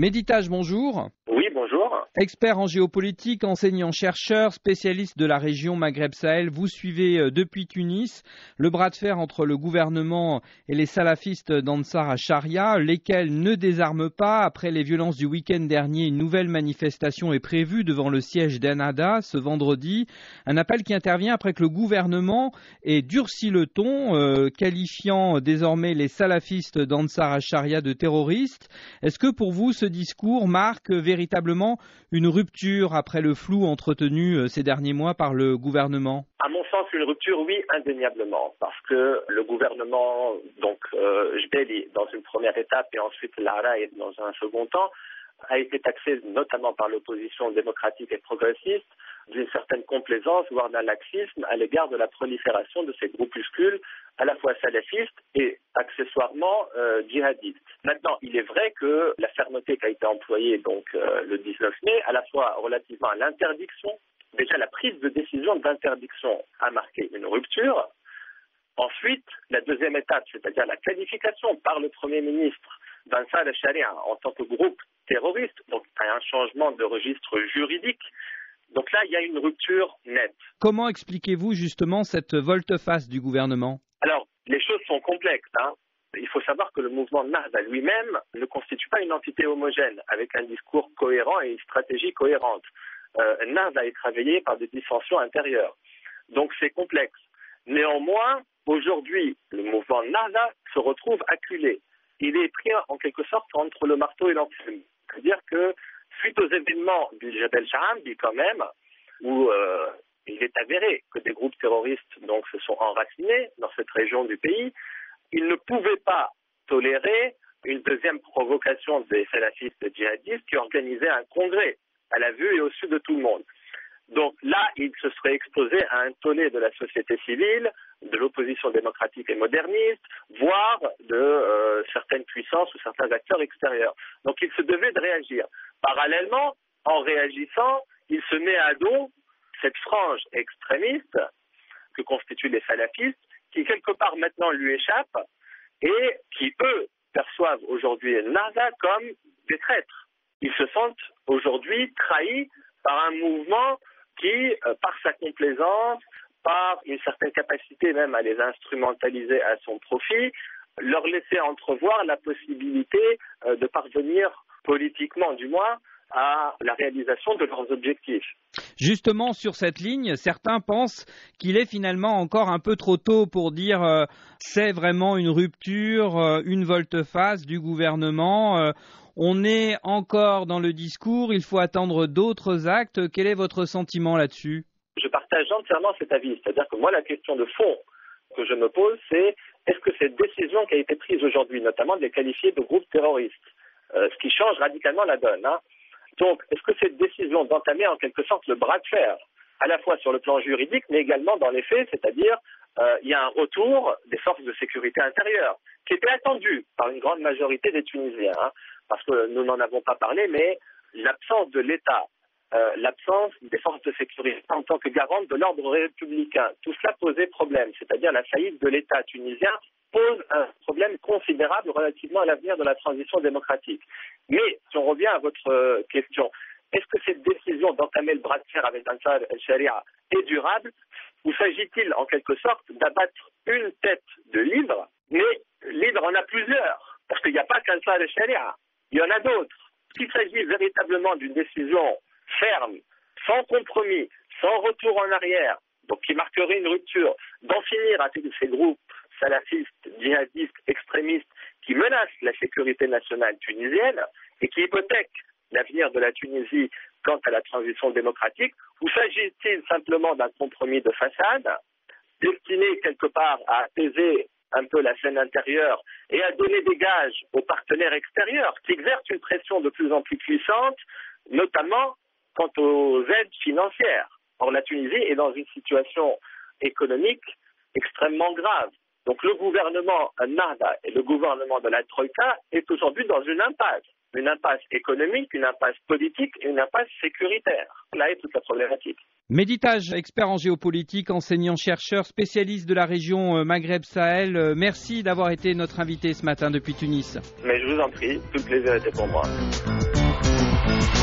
Méditage, bonjour. Oui, bonjour. Expert en géopolitique, enseignant-chercheur, spécialiste de la région Maghreb-Sahel, vous suivez depuis Tunis le bras de fer entre le gouvernement et les salafistes d'Ansar al-Charia, lesquels ne désarment pas. Après les violences du week-end dernier, une nouvelle manifestation est prévue devant le siège d'Ennahda ce vendredi. Un appel qui intervient après que le gouvernement ait durci le ton, qualifiant désormais les salafistes d'Ansar al-Charia de terroristes. Est-ce que pour vous, ce discours marque véritablement une rupture après le flou entretenu ces derniers mois par le gouvernement? À mon sens, une rupture, oui, indéniablement, parce que le gouvernement, donc Jbeli dans une première étape et ensuite Laraï dans un second temps, a été taxé notamment par l'opposition démocratique et progressiste d'une certaine complaisance, voire d'un laxisme à l'égard de la prolifération de ces groupuscules à la fois salafistes et accessoirement djihadistes. Maintenant, il est vrai que la fermeté qui a été employée donc le 19 mai, à la fois relativement à l'interdiction, déjà la prise de décision d'interdiction a marqué une rupture. Ensuite, la deuxième étape, c'est-à-dire la qualification par le Premier ministre d'Ansar al-Charia en tant que groupe terroriste, donc un changement de registre juridique. Donc là, il y a une rupture nette. Comment expliquez-vous justement cette volte-face du gouvernement? Alors, les choses sont complexes. Il faut savoir que le mouvement Nahda lui-même ne constitue pas une entité homogène, avec un discours cohérent et une stratégie cohérente. Nahda est travaillé par des dissensions intérieures. Donc c'est complexe. Néanmoins, aujourd'hui, le mouvement Nahda se retrouve acculé. Il est pris en quelque sorte entre le marteau et l'enclume. C'est-à-dire que suite aux événements du Jabal Sha'ambi quand même, où il est avéré que des groupes terroristes donc se sont enracinés dans cette région du pays, ils ne pouvaient pas tolérer une deuxième provocation des salafistes djihadistes qui organisaient un congrès à la vue et au su de tout le monde. Donc là, ils se seraient exposés à un tollé de la société civile, de l'opposition démocratique et moderniste, voire de certaines puissances ou certains acteurs extérieurs. Donc il se devait de réagir. Parallèlement, en réagissant, il se met à dos cette frange extrémiste que constituent les salafistes, qui quelque part maintenant lui échappe et qui, eux, perçoivent aujourd'hui Nahda comme des traîtres. Ils se sentent aujourd'hui trahis par un mouvement qui, par sa complaisance, par une certaine capacité même à les instrumentaliser à son profit, leur laisser entrevoir la possibilité de parvenir politiquement, du moins, à la réalisation de leurs objectifs. Justement, sur cette ligne, certains pensent qu'il est finalement encore un peu trop tôt pour dire c'est vraiment une rupture, une volte-face du gouvernement. On est encore dans le discours, il faut attendre d'autres actes. Quel est votre sentiment là-dessus? Je partage entièrement cet avis. C'est-à-dire que moi, la question de fond que je me pose, c'est est-ce que cette décision qui a été prise aujourd'hui, notamment de les qualifier de groupe terroriste, ce qui change radicalement la donne, donc, est-ce que cette décision d'entamer en quelque sorte le bras de fer, à la fois sur le plan juridique, mais également dans les faits, c'est-à-dire il y a un retour des forces de sécurité intérieure, qui était attendu par une grande majorité des Tunisiens, parce que nous n'en avons pas parlé, mais l'absence de l'État, l'absence des forces de sécurité en tant que garante de l'ordre républicain, tout cela posait problème, c'est-à-dire la faillite de l'État tunisien pose un problème considérable relativement à l'avenir de la transition démocratique. Mais, si on revient à votre question, est-ce que cette décision d'entamer le bras de fer avec Ansar al-Charia est durable, ou s'agit-il en quelque sorte d'abattre une tête de l'hydre, mais l'hydre en a plusieurs, parce qu'il n'y a pas qu'Ansar al-Charia, il y en a d'autres. S'il s'agit véritablement d'une décision ferme, sans compromis, sans retour en arrière, donc qui marquerait une rupture, d'en finir avec ces groupes salafistes, djihadistes, extrémistes, qui menacent la sécurité nationale tunisienne et qui hypothèquent l'avenir de la Tunisie quant à la transition démocratique, ou s'agit-il simplement d'un compromis de façade, destiné quelque part à apaiser un peu la scène intérieure et à donner des gages aux partenaires extérieurs qui exercent une pression de plus en plus puissante, notamment quant aux aides financières. Or, la Tunisie est dans une situation économique extrêmement grave. Donc le gouvernement Nahda et le gouvernement de la Troïka est aujourd'hui dans une impasse économique, une impasse politique et une impasse sécuritaire. Là est toute la problématique. Méditage, expert en géopolitique, enseignant-chercheur, spécialiste de la région Maghreb-Sahel. Merci d'avoir été notre invité ce matin depuis Tunis. Mais je vous en prie, tout le plaisir était pour moi. Thank you.